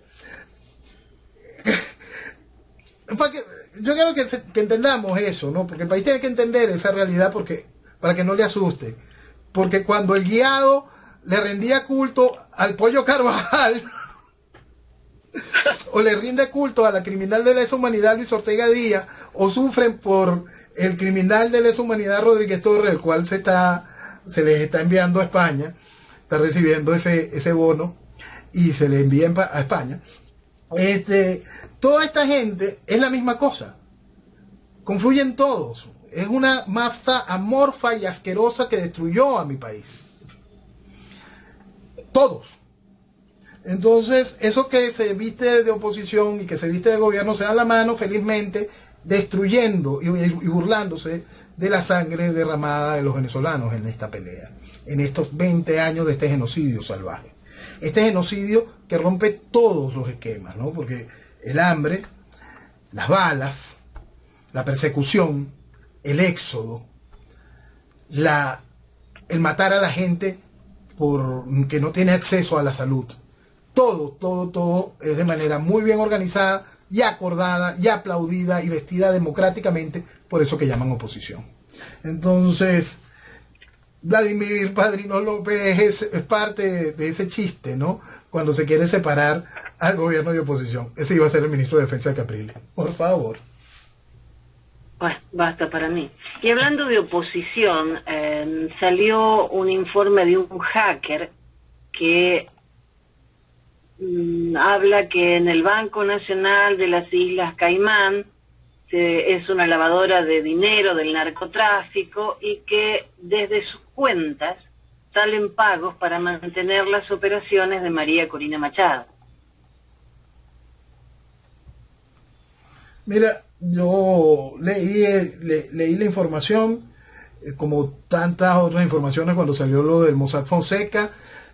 B: yo quiero que entendamos eso, ¿no? Porque el país tiene que entender esa realidad para que no le asuste. Porque cuando el guiado le rendía culto al Pollo Carvajal, o le rinde culto a la criminal de lesa humanidad Luis Ortega Díaz, o sufren por el criminal de lesa humanidad Rodríguez Torres, el cual se les está enviando a España, está recibiendo ese bono y se le envía a España. Toda esta gente es la misma cosa, confluyen todos, es una masa amorfa y asquerosa que destruyó a mi país, todos. Entonces, eso que se viste de oposición y que se viste de gobierno se dan la mano felizmente, destruyendo y burlándose de la sangre derramada de los venezolanos en esta pelea, en estos 20 años de este genocidio salvaje. Este genocidio que rompe todos los esquemas, ¿no? Porque el hambre las balas, la persecución, el éxodo, el matar a la gente que no tiene acceso a la salud. Todo es de manera muy bien organizada y acordada y aplaudida y vestida democráticamente, por eso que llaman oposición. Entonces, Vladimir Padrino López es parte de ese chiste, ¿no? Cuando se quiere separar al gobierno de oposición. Ese iba a ser el ministro de Defensa de Capriles. Por favor.
C: Bueno, basta para mí. Y hablando de oposición, salió un informe de un hacker que habla que en el Banco Nacional de las Islas Caimán es una lavadora de dinero del narcotráfico y que desde sus cuentas salen pagos para mantener las operaciones de María Corina Machado.
B: Mira, yo leí la información, como tantas otras informaciones, cuando salió lo del Mossack Fonseca,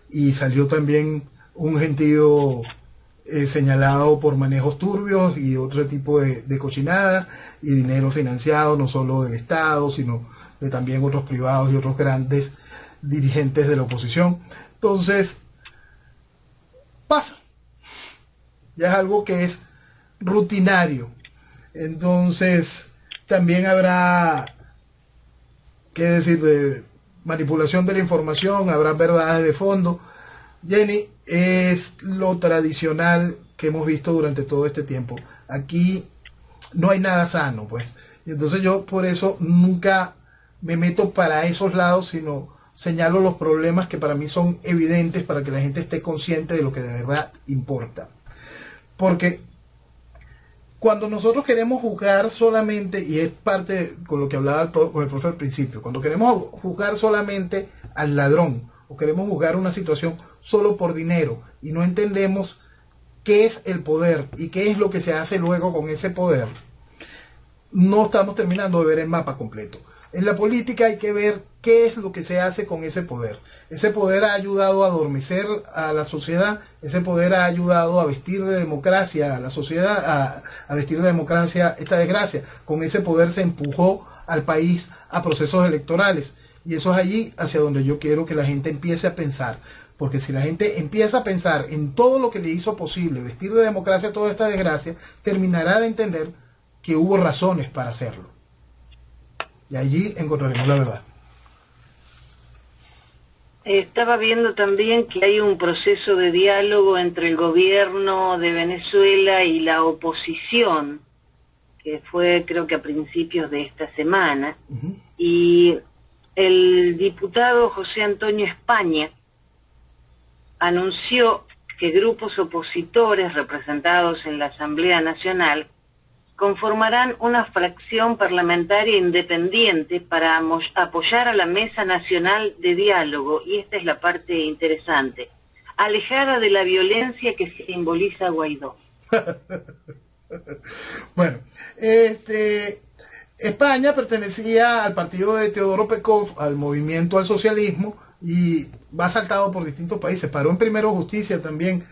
B: y salió también un gentío señalado por manejos turbios y otro tipo de cochinadas y dinero financiado no solo del Estado, sino de también otros privados y otros grandes dirigentes de la oposición. Entonces, pasa. Ya es algo que es rutinario. Entonces, también habrá, qué decir, de manipulación de la información, habrá verdades de fondo. Jenny, es lo tradicional que hemos visto durante todo este tiempo. Aquí no hay nada sano, pues. Y entonces yo por eso nunca me meto para esos lados, sino señalo los problemas que para mí son evidentes para que la gente esté consciente de lo que de verdad importa. Porque cuando nosotros queremos juzgar solamente, y es parte con lo que hablaba el profe al principio, cuando queremos juzgar solamente al ladrón, o queremos juzgar una situación solo por dinero, y no entendemos qué es el poder y qué es lo que se hace luego con ese poder, no estamos terminando de ver el mapa completo. En la política hay que ver qué es lo que se hace con ese poder. Ese poder ha ayudado a adormecer a la sociedad, ese poder ha ayudado a vestir de democracia a la sociedad, a vestir de democracia esta desgracia. Con ese poder se empujó al país a procesos electorales. Y eso es allí hacia donde yo quiero que la gente empiece a pensar. Porque si la gente empieza a pensar en todo lo que le hizo posible vestir de democracia toda esta desgracia, terminará de entender que hubo razones para hacerlo. Y allí encontraremos la verdad.
C: Estaba viendo también que hay un proceso de diálogo entre el gobierno de Venezuela y la oposición, que fue creo que a principios de esta semana, y el diputado José Antonio España anunció que grupos opositores representados en la Asamblea Nacional conformarán una fracción parlamentaria independiente para apoyar a la Mesa Nacional de Diálogo, y esta es la parte interesante, alejada de la violencia que simboliza Guaidó.
B: Bueno, España pertenecía al partido de Teodoro Pekov, al movimiento al socialismo, y va saltado por distintos países. Paró en Primero Justicia también,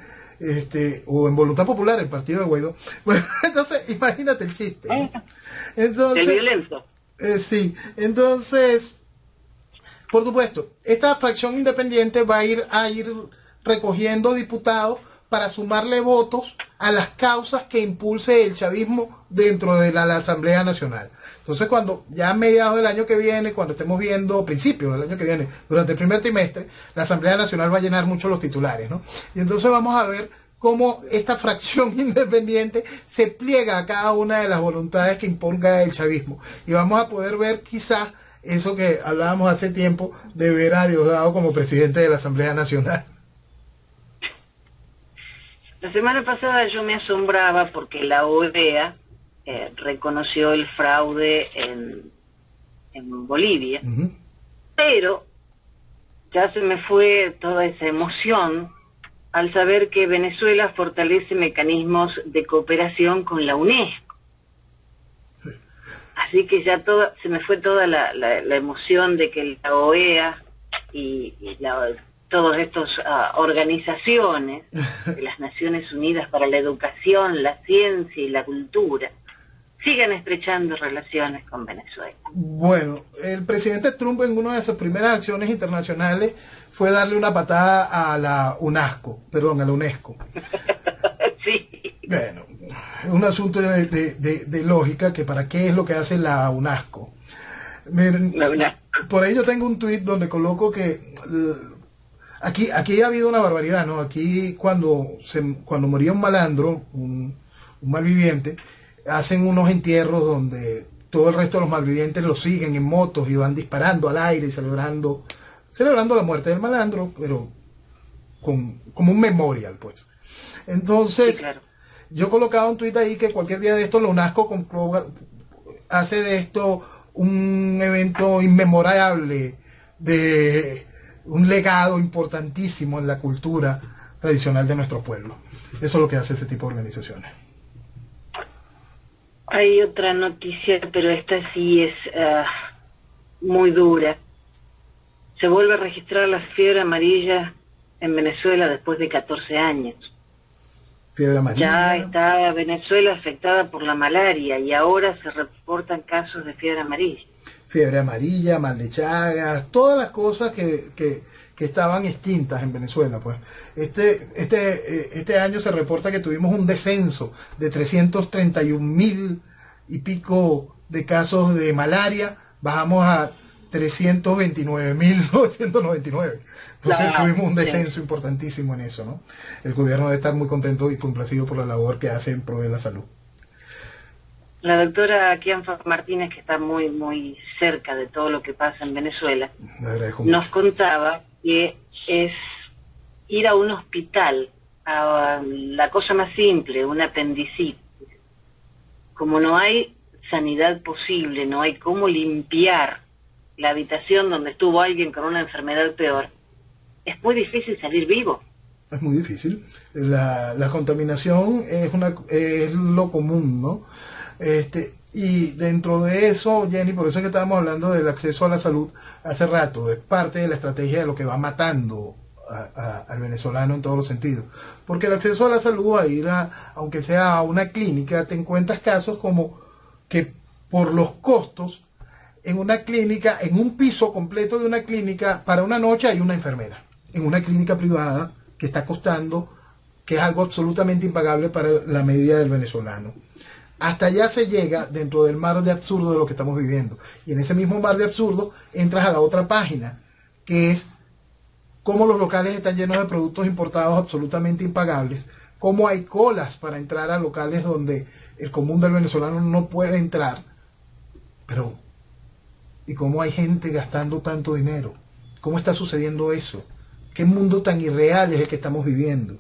B: o en Voluntad Popular, el partido de Guaidó. Bueno, entonces, imagínate el chiste, ¿no? Entonces,
C: el violento.
B: Sí, entonces, por supuesto, esta fracción independiente va a ir recogiendo diputados para sumarle votos a las causas que impulse el chavismo dentro de la Asamblea Nacional. Entonces, cuando ya a mediados del año que viene, cuando estemos viendo principios del año que viene, durante el primer trimestre, la Asamblea Nacional va a llenar mucho los titulares, ¿no? Y entonces vamos a ver cómo esta fracción independiente se pliega a cada una de las voluntades que imponga el chavismo. Y vamos a poder ver quizás eso que hablábamos hace tiempo, de ver a Diosdado como presidente de la Asamblea Nacional.
C: La semana pasada yo me asombraba porque la OEA reconoció el fraude en Bolivia, pero ya se me fue toda esa emoción al saber que Venezuela fortalece mecanismos de cooperación con la UNESCO. Así que ya se me fue toda la emoción de que la OEA y todas estas organizaciones de las Naciones Unidas para la Educación, la Ciencia y la Cultura sigan estrechando relaciones con Venezuela.
B: Bueno, el presidente Trump en una de sus primeras acciones internacionales fue darle una patada a la UNESCO.
C: Sí.
B: Bueno, es un asunto de lógica, que para qué es lo que hace la UNESCO. Miren, por ahí yo tengo un tuit donde coloco que aquí ha habido una barbaridad, ¿no? Aquí cuando moría un malandro, un malviviente, hacen unos entierros donde todo el resto de los malvivientes lo siguen en motos y van disparando al aire y celebrando la muerte del malandro, pero como un memorial, pues. Entonces, sí, claro. Yo colocaba un tuit ahí que cualquier día de esto la UNESCO hace de esto un evento inmemorable, de un legado importantísimo en la cultura tradicional de nuestro pueblo. Eso es lo que hace ese tipo de organizaciones.
C: Hay otra noticia, pero esta sí es muy dura. Se vuelve a registrar la fiebre amarilla en Venezuela después de 14 años.
B: Fiebre amarilla.
C: Ya está Venezuela afectada por la malaria y ahora se reportan casos de fiebre amarilla. Fiebre amarilla,
B: mal de Chagas, todas las cosas que estaban extintas en Venezuela, pues. Este año se reporta que tuvimos un descenso de 331.000 y pico de casos de malaria, bajamos a 329.999. Entonces tuvimos un descenso importantísimo en eso, ¿no? El gobierno debe estar muy contento y complacido por la labor que hace en pro de la salud.
C: La doctora Kianfa Martínez, que está muy, muy cerca de todo lo que pasa en Venezuela, nos contaba que es ir a un hospital, a la cosa más simple, un apendicitis. Como no hay sanidad posible, no hay cómo limpiar la habitación donde estuvo alguien con una enfermedad peor, es muy difícil salir vivo.
B: Es muy difícil. La contaminación es lo común, ¿no? Y dentro de eso, Jenny, por eso es que estábamos hablando del acceso a la salud hace rato, es parte de la estrategia de lo que va matando al venezolano en todos los sentidos. Porque el acceso a la salud, a ir aunque sea a una clínica, te encuentras casos como que por los costos, en una clínica, en un piso completo de una clínica, para una noche hay una enfermera. En una clínica privada que está costando, que es algo absolutamente impagable para la medida del venezolano. Hasta allá se llega dentro del mar de absurdo de lo que estamos viviendo. Y en ese mismo mar de absurdo entras a la otra página, que es cómo los locales están llenos de productos importados absolutamente impagables, cómo hay colas para entrar a locales donde el común del venezolano no puede entrar, pero y cómo hay gente gastando tanto dinero. ¿Cómo está sucediendo eso? ¿Qué mundo tan irreal es el que estamos viviendo?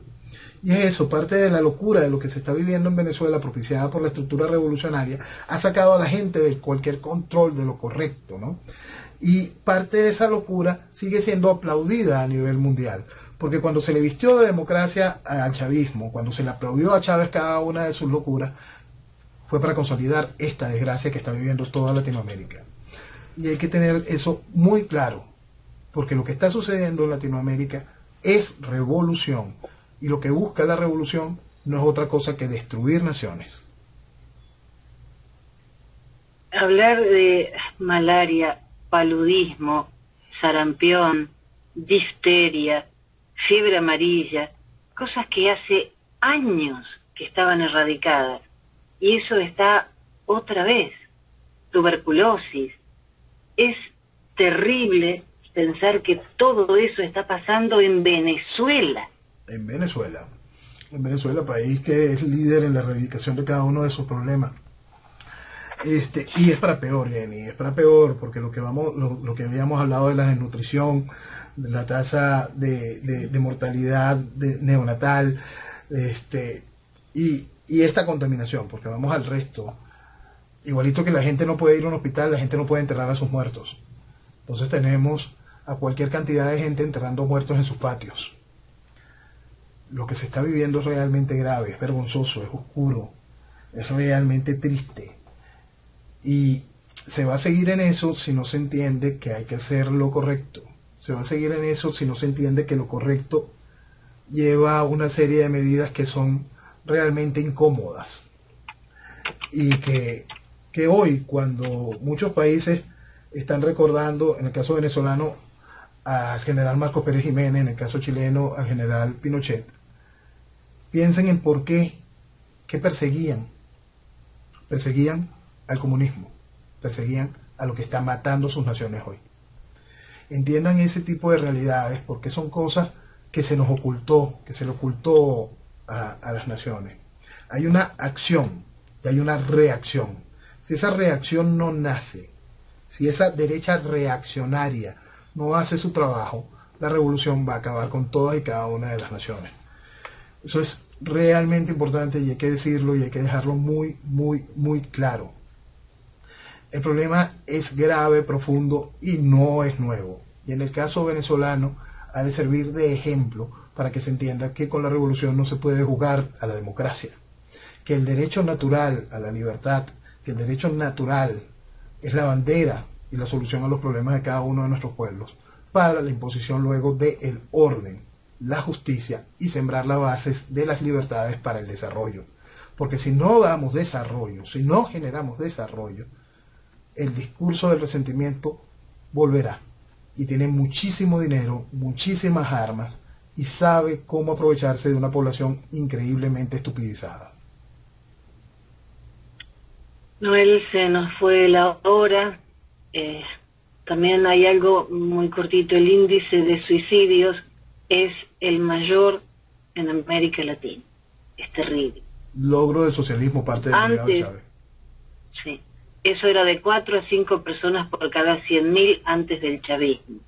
B: Y es eso, parte de la locura de lo que se está viviendo en Venezuela, propiciada por la estructura revolucionaria, ha sacado a la gente de cualquier control de lo correcto, ¿no? Y parte de esa locura sigue siendo aplaudida a nivel mundial, porque cuando se le vistió de democracia al chavismo, cuando se le aplaudió a Chávez cada una de sus locuras, fue para consolidar esta desgracia que está viviendo toda Latinoamérica. Y hay que tener eso muy claro, porque lo que está sucediendo en Latinoamérica es revolución, y lo que busca la revolución no es otra cosa que destruir naciones.
C: Hablar de malaria, paludismo, sarampión, difteria, fiebre amarilla, cosas que hace años que estaban erradicadas, y eso está otra vez. Tuberculosis. Es terrible pensar que todo eso está pasando en Venezuela.
B: En Venezuela, país que es líder en la erradicación de cada uno de sus problemas. Y es para peor, Jenny, es para peor, porque lo que habíamos hablado de la desnutrición, de la tasa de mortalidad neonatal, y esta contaminación, porque vamos al resto. Igualito que la gente no puede ir a un hospital, la gente no puede enterrar a sus muertos. Entonces tenemos a cualquier cantidad de gente enterrando muertos en sus patios. Lo que se está viviendo es realmente grave, es vergonzoso, es oscuro, es realmente triste. Y se va a seguir en eso si no se entiende que hay que hacer lo correcto. Se va a seguir en eso si no se entiende que lo correcto lleva una serie de medidas que son realmente incómodas. y que hoy, cuando muchos países están recordando, en el caso venezolano, al general Marcos Pérez Jiménez, en el caso chileno, al general Pinochet, piensen en por qué perseguían. Perseguían al comunismo, perseguían a lo que está matando sus naciones hoy. Entiendan ese tipo de realidades, porque son cosas que se nos ocultó, que se le ocultó a las naciones. Hay una acción y hay una reacción. Si esa reacción no nace, si esa derecha reaccionaria no hace su trabajo, la revolución va a acabar con todas y cada una de las naciones. Eso es realmente importante y hay que decirlo y hay que dejarlo muy, muy, muy claro. El problema es grave, profundo y no es nuevo. Y en el caso venezolano ha de servir de ejemplo para que se entienda que con la revolución no se puede jugar a la democracia. Que el derecho natural a la libertad, que el derecho natural es la bandera y la solución a los problemas de cada uno de nuestros pueblos, para la imposición luego del orden, la justicia y sembrar las bases de las libertades para el desarrollo. Porque si no damos desarrollo, si no generamos desarrollo, el discurso del resentimiento volverá. Y tiene muchísimo dinero, muchísimas armas y sabe cómo aprovecharse de una población increíblemente estupidizada.
C: Noel, se nos fue la hora. También hay algo muy cortito, el índice de suicidios es el mayor en América Latina. Es terrible.
B: Logro del socialismo, parte del legado de Chávez.
C: Sí, eso era de 4 a 5 personas por cada 100.000 antes del chavismo.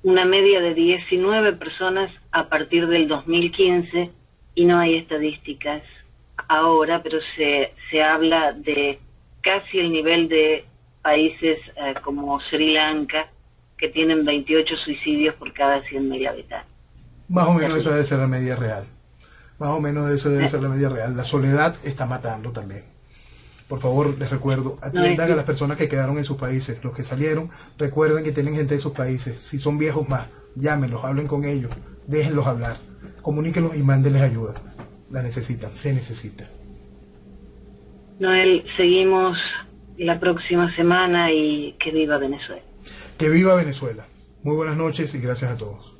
C: Una media de 19 personas a partir del 2015, y no hay estadísticas ahora, pero se habla de casi el nivel de países como Sri Lanka, que tienen 28 suicidios por cada 100.000 habitantes.
B: Más o menos esa debe ser la media real. Más o menos esa debe ser la media real. La soledad está matando también. Por favor, les recuerdo, atiendan a las personas que quedaron en sus países. Los que salieron, recuerden que tienen gente de sus países. Si son viejos más, llámenlos, hablen con ellos, déjenlos hablar, comuníquenlos y mándenles ayuda. La necesitan, se necesita.
C: Noel, seguimos la próxima semana y que viva Venezuela.
B: Que viva Venezuela. Muy buenas noches y gracias a todos.